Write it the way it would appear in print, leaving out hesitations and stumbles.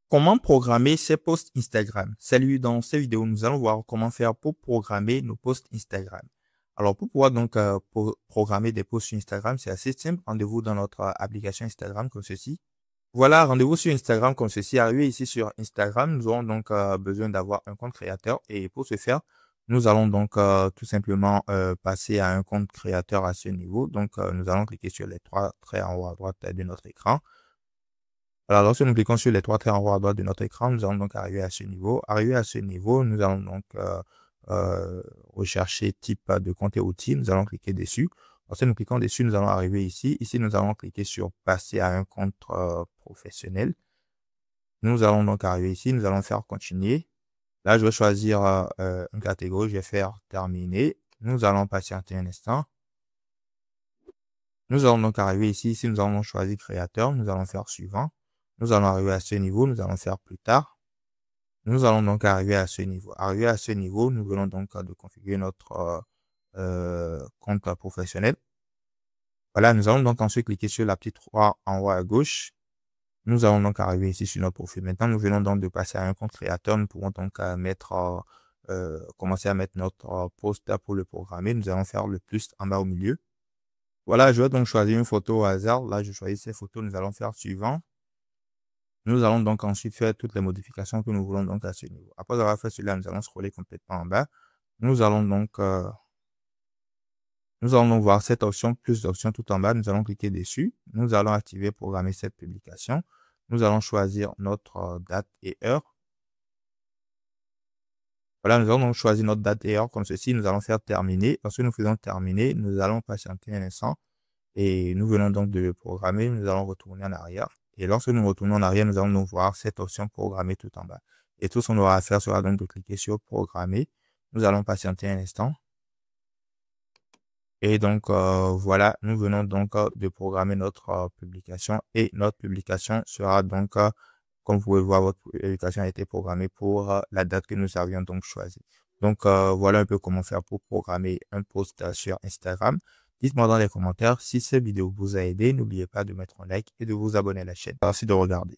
Comment programmer ses posts Instagram? Salut, dans cette vidéo, nous allons voir comment faire pour programmer nos posts Instagram. Alors, pour pouvoir donc programmer des posts sur Instagram, c'est assez simple. Rendez-vous dans notre application Instagram comme ceci. Voilà, rendez-vous sur Instagram comme ceci. Arrivé ici sur Instagram, nous aurons donc besoin d'avoir un compte créateur. Et pour ce faire, nous allons donc tout simplement passer à un compte créateur à ce niveau. Donc, nous allons cliquer sur les trois traits en haut à droite de notre écran. Alors, lorsque nous cliquons sur les trois traits en haut à droite de notre écran, nous allons donc arriver à ce niveau. Arrivé à ce niveau, nous allons donc rechercher type de compte et outils. Nous allons cliquer dessus. Lorsque nous cliquons dessus, nous allons arriver ici. Ici, nous allons cliquer sur passer à un compte professionnel. Nous allons donc arriver ici. Nous allons faire continuer. Là, je vais choisir une catégorie. Je vais faire terminer. Nous allons patienter un instant. Nous allons donc arriver ici. Ici, nous allons choisir créateur. Nous allons faire suivant. Nous allons arriver à ce niveau, nous allons faire plus tard. Nous allons donc arriver à ce niveau. Arrivé à ce niveau, nous venons donc de configurer notre compte professionnel. Voilà, nous allons donc ensuite cliquer sur la petite croix en haut à gauche. Nous allons donc arriver ici sur notre profil. Maintenant, nous venons donc de passer à un compte créateur. Nous pouvons donc commencer à mettre notre post pour le programmer. Nous allons faire le plus en bas au milieu. Voilà, je vais donc choisir une photo au hasard. Là, je choisis ces photos. Nous allons faire suivant. Nous allons donc ensuite faire toutes les modifications que nous voulons donc à ce niveau. Après avoir fait cela, nous allons scroller complètement en bas. Nous allons donc voir cette option, plus d'options tout en bas. Nous allons cliquer dessus. Nous allons activer programmer cette publication. Nous allons choisir notre date et heure. Voilà, nous allons donc choisir notre date et heure comme ceci. Nous allons faire terminer. Lorsque nous faisons terminer, nous allons patienter un instant. Et nous venons donc de le programmer. Nous allons retourner en arrière. Et lorsque nous retournons en arrière, nous allons donc voir cette option programmer tout en bas. Et tout ce qu'on aura à faire sera donc de cliquer sur programmer. Nous allons patienter un instant. Et donc, voilà, nous venons donc de programmer notre publication. Et notre publication sera donc, comme vous pouvez voir, votre publication a été programmée pour la date que nous avions donc choisie. Donc, voilà un peu comment faire pour programmer un post sur Instagram. Dites-moi dans les commentaires si cette vidéo vous a aidé. N'oubliez pas de mettre un like et de vous abonner à la chaîne. Merci de regarder.